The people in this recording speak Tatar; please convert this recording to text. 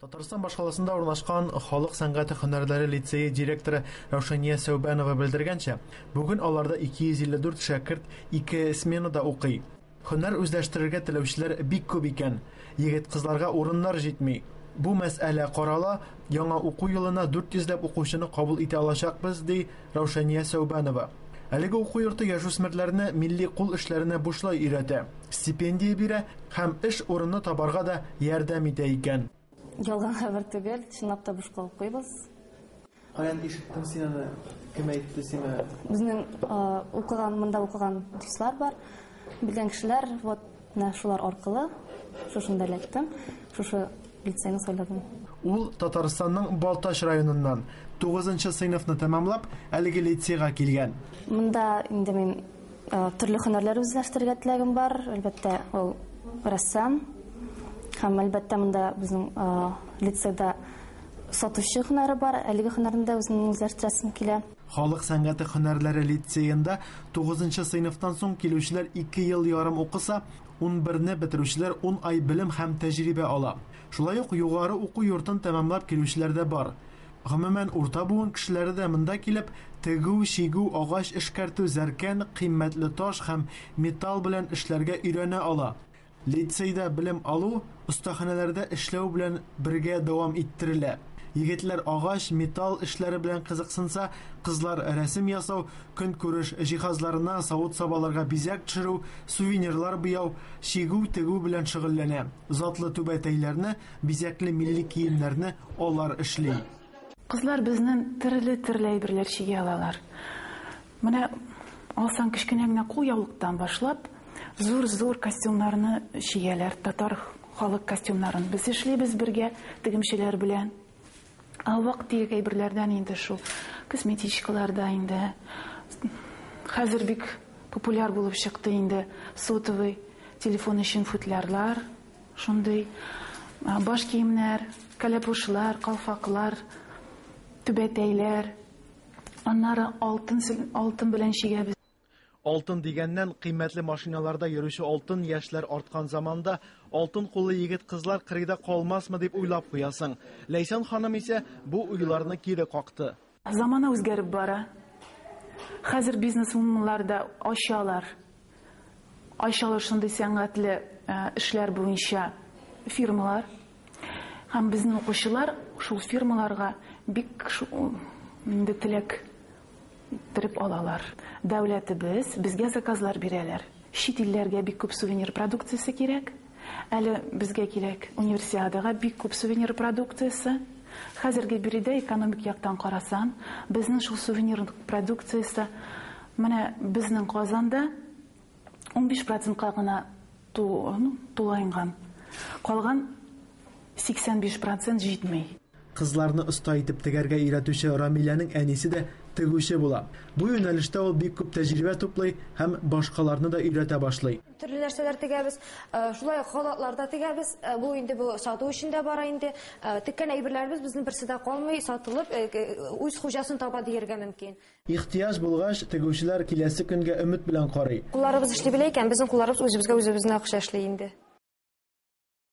Татарстан башкаласында урнашкан Халык сәнгате һөнәрләре лицее директоры Раушания Сәүбанова белдергәнчә, бүген аларда 254 шәкерт 2 сменада укый. Һөнәр үзләштерергә теләүчеләр бик күп икән. Егет-кызларга урыннар җитми. Бу мәсьәлә карала, яңа уку елына 400ләп укучыны кабул итә алачакбыз, ди Раушания Сәүбанова. Әлеге уку йорты яшүсмерләрне милли кул эшләренә бушлай өйрәтә, стипендия бирә һәм эш урыны табарга да ярдәм итә икән. Ялган хәбәр түгел, чынлап та бушка укыйбыз. Каян ишеттең син аны? Кем әйтте сиңа? Безнең монда укыган дуслар бар, белгән кешеләр, вот шулар аркылы шушында эләктем, шушы лицейны сайладым. Ул Татарстанның Балтач районыннан 9-нчы сыйныфны тәмамлап, әлеге лицейга килгән. Монда инде мин төрле һөнәрләр үзләштерергә теләгем бар, әлбәттә, ул рәссам. Һәм әлбәттә монда безнең лицейда сатучы һөнәре бар, әлеге һөнәрендә үземне үзләштерәсем килә. Халык сәнгате һөнәрләре лицейында 9-нчы сыйныфтан соң килүчеләр 2 ел ярым укыса, 11-не бетерүчеләр 10 ай белем һәм тәҗрибә ала. Шулай ук югары уку йортын тәмамлап килүчеләр дә бар. Гомумән урта буын кешеләре дә монда килеп, тегү, шигү, агач эшкәртү, зәркән, кыйммәтле таш һәм металл белән эшләргә өйрәнә ала. Лицейда белем алу остаханәләрдә эшләү белән бергә дәвам иттерелә. Егетләр агач, металл эшләре белән кызыксынса, кызлар рәсем ясау, көнкүреш җиһазларына савыт-сабаларга бизәк төшерү, сувенирлар буяу, шигү, тегү белән шөгыльләнә. Затлы түбәтәйләрне, бизәкле милли киемнәрне алар эшли. Кызлар безнең төрле әйберләр чигә алалар. Менә алсаң кичкенә генә кул яулыктан башлап, зур костюмнарны чигәләр, татар халык костюмнарын. Без эшлибез бергә тегемчеләр белән. Вакыт әйберләрдән инде шул косметичкаларда инде хәзер бик популяр булып чыкты инде сотовый телефон өчен футлярлар, шундый баш киемнәр, кәләпүшләр, калфаклар, түбәтәйләр, аннары алтын белән чигәбез. Алтын дигәннән кыйммәтле машиналарда йөрүче алтын яшьләр арткан заманда алтын куллы егет-кызлар кырыйда калмасмы дип уйлап куясың. Ләйсән ханым исә бу уйларны кире какты. Замана үзгәреп бара. Хәзер бизнесменнар да ачалар. Ачалар шундый сәнгатьле эшләр буенча фирмалар. Һәм безнең укучылар шул фирмаларга бик инде теләк иттереп алалар. Дәүләтебез безгә заказлар бирәләр. Чит илләргә бик күп сувенир продукциясе кирәк. Әле безгә кирәк универсиадага бик күп сувенир продукциясе. Хәзерге биредә экономик яктан карасан, безнең шул сувенир продукциясе менә безнең Казанда 15%-ка гына тулайган. Калган 85% җитмәй. Кызларны оста итеп тегәргә өйрәтүче Рамиләнең әнисе дә тегүче була. Бу юнәлештә ул бик күп тәҗрибә туплый һәм башкаларны да өйрәтә башлый. Төрле нәрсәләр тегәбез, шулай халатларда тегәбез. Бу инде бу сату өчен дә бара инде. Теккән әйберләребез безнең берсе дә калмый, сатылып, үз хуҗасын таба дияргә мөмкин. Ихтияҗ булгач, тегүчеләр киләсе көнгә өмет белән карый. Кулларыбыз эшли белә икән, безнең кулларыбыз үзебезгә акча эшли инде.